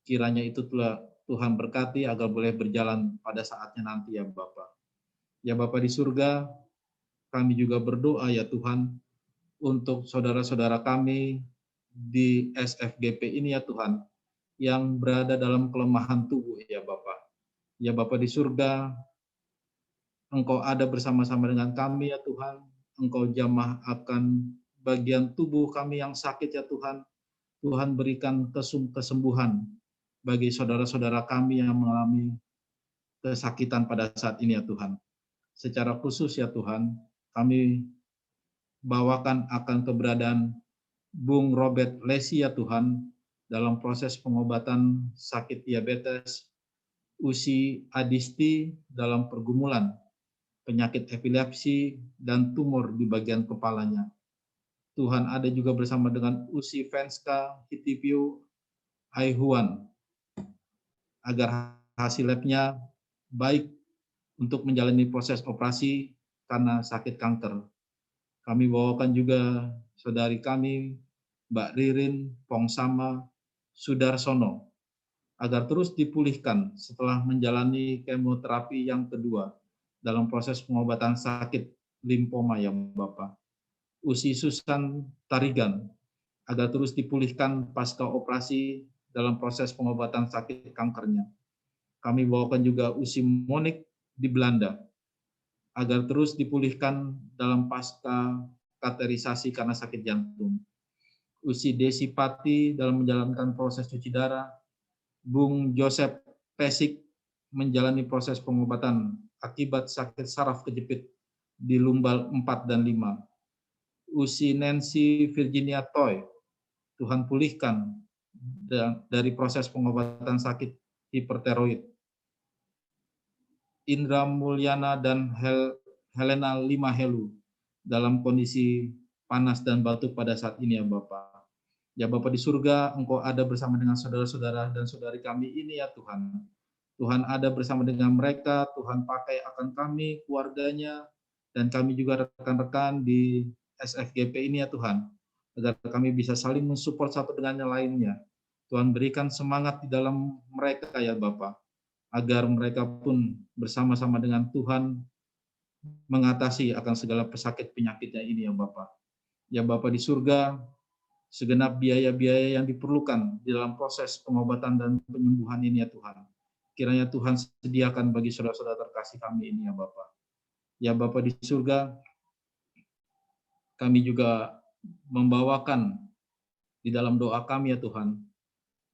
kiranya itu telah Tuhan berkati agar boleh berjalan pada saatnya nanti ya Bapak. Ya Bapak di surga, kami juga berdoa ya Tuhan untuk saudara-saudara kami di SFGP ini ya Tuhan, yang berada dalam kelemahan tubuh ya Bapak. Ya Bapak di surga, Engkau ada bersama-sama dengan kami ya Tuhan, Engkau jamah akan bagian tubuh kami yang sakit ya Tuhan. Tuhan berikan kesembuhan bagi saudara-saudara kami yang mengalami kesakitan pada saat ini ya Tuhan. Secara khusus ya Tuhan, kami bawakan akan keberadaan Bung Robert Lesi ya Tuhan dalam proses pengobatan sakit diabetes, Usi Adisti dalam pergumulan penyakit epilepsi, dan tumor di bagian kepalanya. Tuhan ada juga bersama dengan Usi Venska Hitipio Aihuan, agar hasil labnya baik untuk menjalani proses operasi karena sakit kanker. Kami bawakan juga saudari kami, Mbak Ririn Pongsama Sudarsono, agar terus dipulihkan setelah menjalani kemoterapi yang kedua dalam proses pengobatan sakit limfoma ya Bapak. Usi Susan Tarigan, agar terus dipulihkan pasca operasi dalam proses pengobatan sakit kankernya. Kami bawakan juga Usi Monik di Belanda, agar terus dipulihkan dalam pasca kateterisasi karena sakit jantung. Usi Desi Pati dalam menjalankan proses cuci darah. Bung Joseph Pesik menjalani proses pengobatan akibat sakit saraf kejepit di lumbal 4 dan 5. Usi Nancy Virginia Toy, Tuhan pulihkan dari proses pengobatan sakit hipertiroid. Indra Mulyana dan Helena Limahelu dalam kondisi panas dan batuk pada saat ini ya Bapak. Ya Bapak di surga, Engkau ada bersama dengan saudara-saudara dan saudari kami ini ya Tuhan. Tuhan ada bersama dengan mereka, Tuhan pakai akan kami, keluarganya, dan kami juga rekan-rekan di SFGP ini ya Tuhan, agar kami bisa saling mensupport satu dengan yang lainnya. Tuhan berikan semangat di dalam mereka ya Bapak, agar mereka pun bersama-sama dengan Tuhan mengatasi akan segala pesakit penyakitnya ini ya Bapak. Ya Bapak di surga, segenap biaya-biaya yang diperlukan di dalam proses pengobatan dan penyembuhan ini ya Tuhan, kiranya Tuhan sediakan bagi saudara-saudara terkasih kami ini ya Bapak. Ya Bapak di surga, kami juga membawakan di dalam doa kami ya Tuhan,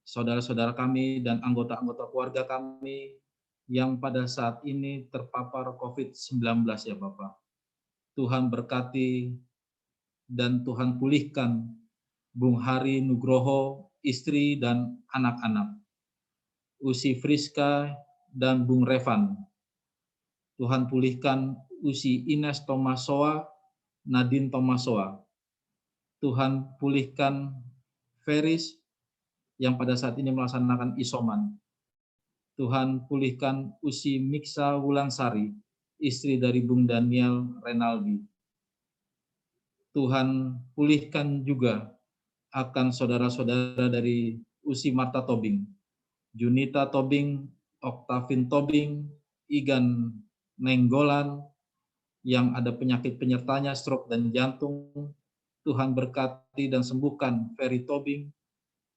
saudara-saudara kami dan anggota-anggota keluarga kami yang pada saat ini terpapar COVID-19 ya Bapak. Tuhan berkati dan Tuhan pulihkan Bung Hari Nugroho, istri dan anak-anak. Usi Friska dan Bung Revan. Tuhan pulihkan Usi Ines Tomasoa, Nadine Tomasoa. Tuhan pulihkan Feris yang pada saat ini melaksanakan isoman. Tuhan pulihkan Usi Miksa Wulansari, istri dari Bung Daniel Renaldi. Tuhan pulihkan juga akan saudara-saudara dari Usi Marta Tobing, Junita Tobing, Oktavin Tobing, Igan Nenggolan, yang ada penyakit penyertanya stroke dan jantung. Tuhan berkati dan sembuhkan Ferry Tobing.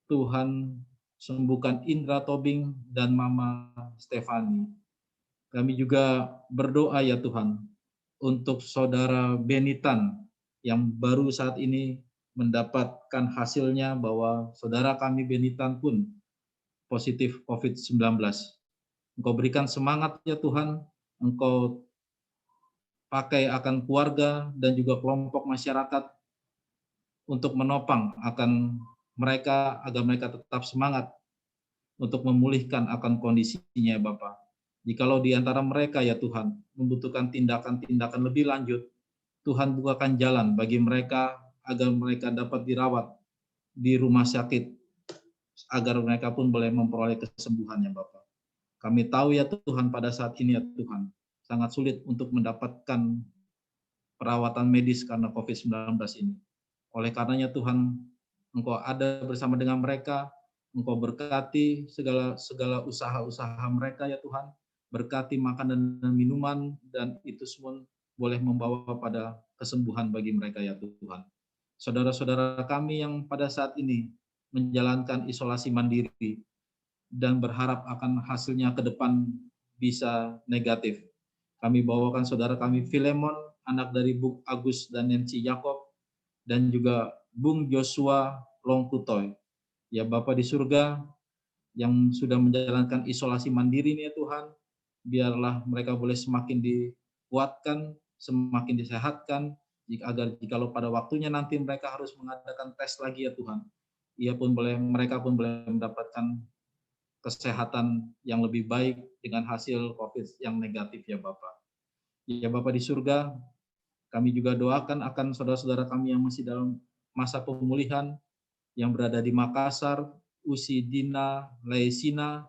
Tuhan sembuhkan Indra Tobing dan Mama Stefani. Kami juga berdoa ya Tuhan untuk saudara Benitan yang baru saat ini mendapatkan hasilnya bahwa saudara kami Benitan pun positif COVID-19. Engkau berikan semangat ya Tuhan, Engkau pakai akan keluarga dan juga kelompok masyarakat untuk menopang akan mereka agar mereka tetap semangat untuk memulihkan akan kondisinya Bapak. Jikalau di antara mereka ya Tuhan membutuhkan tindakan-tindakan lebih lanjut, Tuhan bukakan jalan bagi mereka agar mereka dapat dirawat di rumah sakit, agar mereka pun boleh memperoleh kesembuhannya Bapak. Kami tahu ya Tuhan pada saat ini ya Tuhan, sangat sulit untuk mendapatkan perawatan medis karena COVID-19 ini. Oleh karenanya Tuhan, Engkau ada bersama dengan mereka, Engkau berkati segala usaha-usaha mereka ya Tuhan, berkati makanan dan minuman, dan itu semua boleh membawa pada kesembuhan bagi mereka ya Tuhan. Saudara-saudara kami yang pada saat ini menjalankan isolasi mandiri dan berharap akan hasilnya ke depan bisa negatif. Kami bawakan saudara kami Filemon, anak dari Bung Agus dan Nancy Yakob, dan juga Bung Joshua Longkutoy. Ya Bapa di surga yang sudah menjalankan isolasi mandiri ini ya Tuhan, biarlah mereka boleh semakin dikuatkan, semakin disehatkan, agar jikalau pada waktunya nanti mereka harus mengadakan tes lagi ya Tuhan, mereka pun boleh mendapatkan kesehatan yang lebih baik dengan hasil COVID yang negatif ya Bapak. Ya Bapa di surga, kami juga doakan akan saudara-saudara kami yang masih dalam masa pemulihan, yang berada di Makassar, Usi Dina Laesina,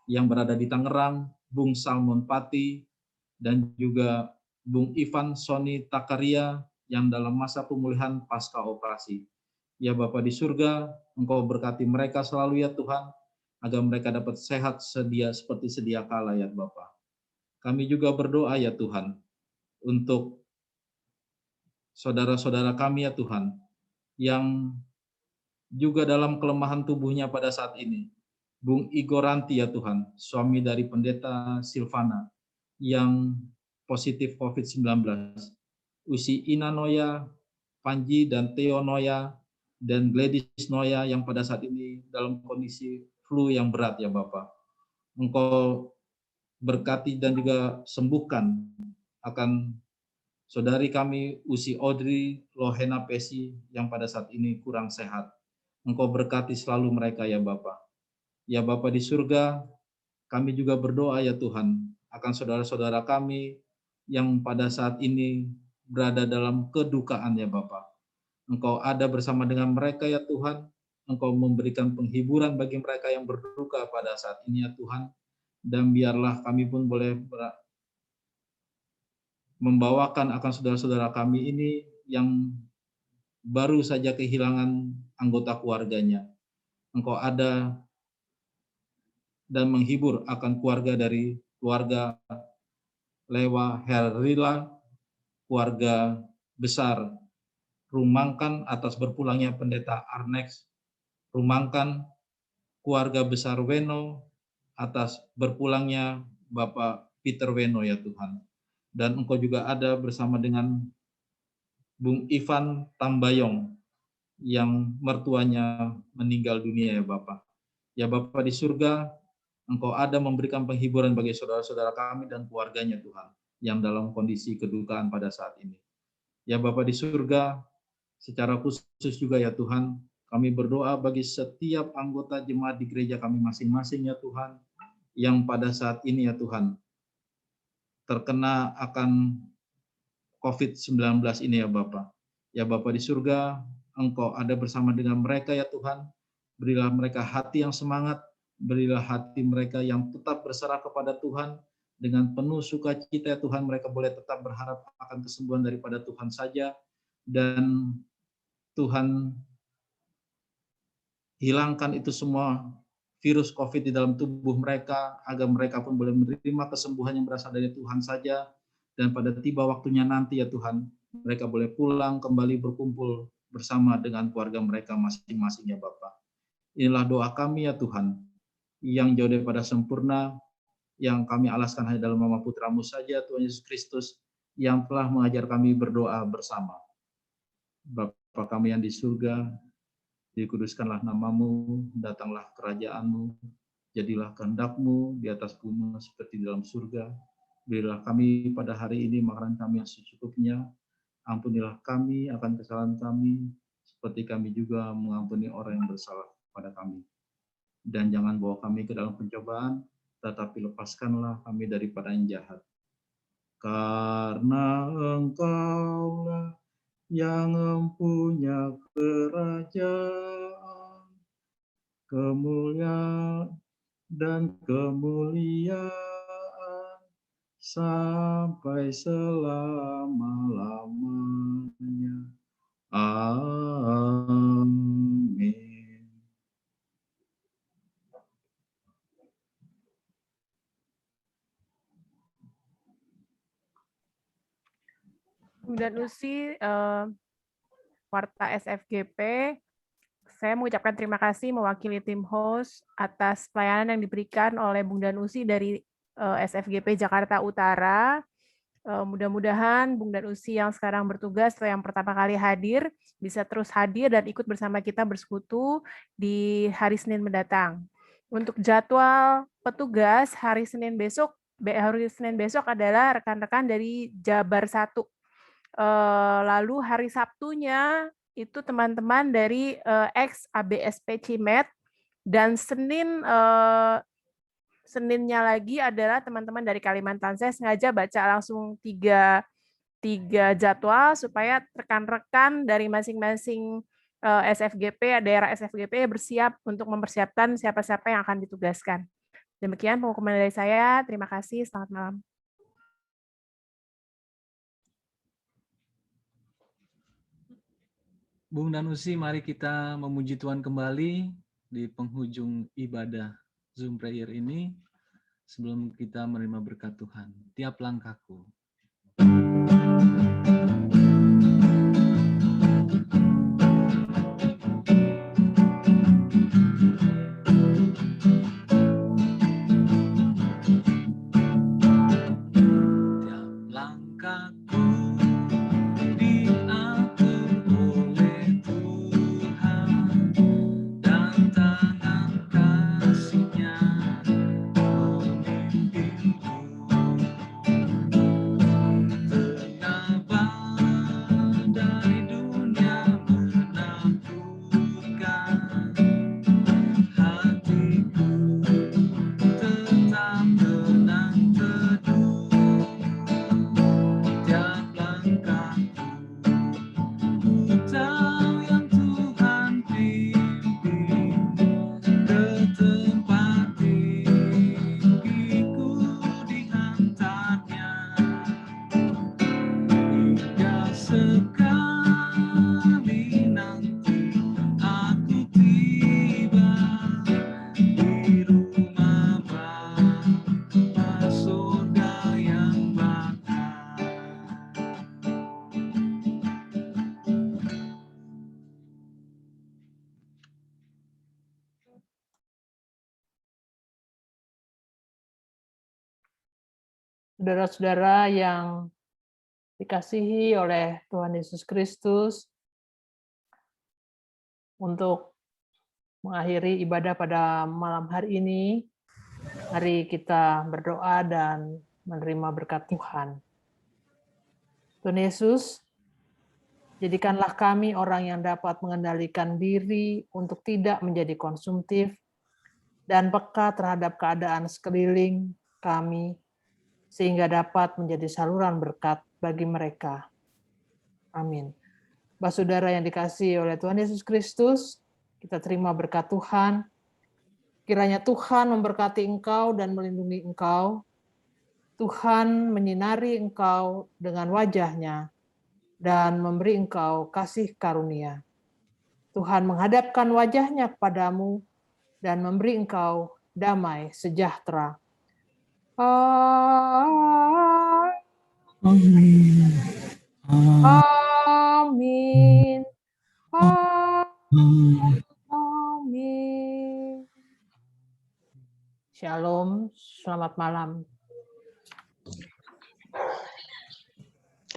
yang berada di Tangerang, Bung Salmon Pati, dan juga Bung Ivan Soni Takaria, yang dalam masa pemulihan pasca operasi. Ya Bapa di surga, Engkau berkati mereka selalu ya Tuhan, agar mereka dapat sehat seperti sedia kala ya Bapa. Kami juga berdoa ya Tuhan, untuk saudara-saudara kami ya Tuhan, yang juga dalam kelemahan tubuhnya pada saat ini. Bung Igor Ranti ya Tuhan, suami dari Pendeta Silvana, yang positif COVID-19. Usi Ina Noya, Panji dan Theo Noya, dan Gladys Noya yang pada saat ini dalam kondisi flu yang berat ya Bapak. Engkau berkati dan juga sembuhkan akan saudari kami Usi Audrey Lohena Pesi yang pada saat ini kurang sehat. Engkau berkati selalu mereka ya Bapa. Ya Bapa di surga, kami juga berdoa ya Tuhan akan saudara-saudara kami yang pada saat ini berada dalam kedukaan ya Bapa. Engkau ada bersama dengan mereka ya Tuhan. Engkau memberikan penghiburan bagi mereka yang berduka pada saat ini ya Tuhan. Dan biarlah kami pun boleh membawakan akan saudara-saudara kami ini yang baru saja kehilangan anggota keluarganya. Engkau ada dan menghibur akan keluarga dari keluarga Lewa Herrila, keluarga besar Rumangkan atas berpulangnya Pendeta Arnex Rumangkan, keluarga besar Weno atas berpulangnya Bapak Peter Weno ya Tuhan. Dan Engkau juga ada bersama dengan Bung Ivan Tambayong yang mertuanya meninggal dunia ya Bapak. Ya Bapak di surga, Engkau ada memberikan penghiburan bagi saudara-saudara kami dan keluarganya Tuhan, yang dalam kondisi kedukaan pada saat ini. Ya Bapak di surga, secara khusus juga ya Tuhan, kami berdoa bagi setiap anggota jemaat di gereja kami masing-masing ya Tuhan, yang pada saat ini ya Tuhan, terkena akan COVID-19 ini ya Bapak. Ya Bapak di surga, Engkau ada bersama dengan mereka ya Tuhan, berilah mereka hati yang semangat, berilah hati mereka yang tetap berserah kepada Tuhan, dengan penuh sukacita ya Tuhan, mereka boleh tetap berharap akan kesembuhan daripada Tuhan saja, dan Tuhan hilangkan itu semua virus COVID di dalam tubuh mereka, agar mereka pun boleh menerima kesembuhan yang berasal dari Tuhan saja, dan pada tiba waktunya nanti ya Tuhan, mereka boleh pulang kembali berkumpul bersama dengan keluarga mereka masing-masing ya Bapak. Inilah doa kami ya Tuhan, yang jauh daripada sempurna, yang kami alaskan hanya dalam nama Putra-Mu saja, Tuhan Yesus Kristus, yang telah mengajar kami berdoa bersama. Bapa kami yang di surga, dikuduskanlah namamu, datanglah kerajaan-Mu, jadilah kehendak-Mu di atas bumi seperti di dalam surga. Berilah kami pada hari ini makanan kami yang secukupnya, ampunilah kami akan kesalahan kami, seperti kami juga mengampuni orang yang bersalah kepada kami. Dan jangan bawa kami ke dalam pencobaan, tetapi lepaskanlah kami daripada yang jahat. Karena Engkaulah yang mempunyai kerajaan, kemuliaan dan kemuliaan sampai selama-lamanya. Amin. Bung Danusi, Warta SFGP, saya mengucapkan terima kasih mewakili tim host atas pelayanan yang diberikan oleh Bung Danusi dari SFGP Jakarta Utara. Mudah-mudahan Bung Danusi yang sekarang bertugas atau yang pertama kali hadir bisa terus hadir dan ikut bersama kita bersekutu di hari Senin mendatang. Untuk jadwal petugas hari Senin besok adalah rekan-rekan dari Jabar 1. Lalu hari Sabtunya itu teman-teman dari ex ABSP Cimet, dan Seninnya lagi adalah teman-teman dari Kalimantan. Saya sengaja baca langsung tiga jadwal supaya rekan-rekan dari masing-masing SFGP, daerah SFGP bersiap untuk mempersiapkan siapa-siapa yang akan ditugaskan. Demikian pengumuman dari saya. Terima kasih. Selamat malam. Bung dan Usi, mari kita memuji Tuhan kembali di penghujung ibadah Zoom Prayer ini sebelum kita menerima berkat Tuhan. Tiap langkahku. Saudara-saudara yang dikasihi oleh Tuhan Yesus Kristus, untuk mengakhiri ibadah pada malam hari ini, mari kita berdoa dan menerima berkat Tuhan. Tuhan Yesus, jadikanlah kami orang yang dapat mengendalikan diri untuk tidak menjadi konsumtif dan peka terhadap keadaan sekeliling kami, sehingga dapat menjadi saluran berkat bagi mereka. Amin. Bapak saudara yang dikasihi oleh Tuhan Yesus Kristus, kita terima berkat Tuhan. Kiranya Tuhan memberkati engkau dan melindungi engkau. Tuhan menyinari engkau dengan wajah-Nya dan memberi engkau kasih karunia. Tuhan menghadapkan wajah-Nya kepadamu dan memberi engkau damai sejahtera. Amin. Amin. Amin. Shalom, selamat malam.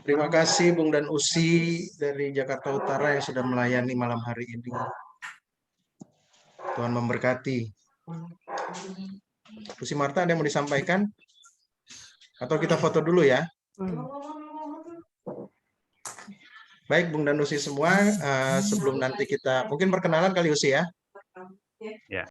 Terima kasih Bung dan Usi dari Jakarta Utara yang sudah melayani malam hari ini. Tuhan memberkati. Usi Marta, ada yang mau disampaikan? Atau kita foto dulu ya? Baik, Bung dan Usi semua, sebelum nanti kita, mungkin perkenalan kali Usi ya?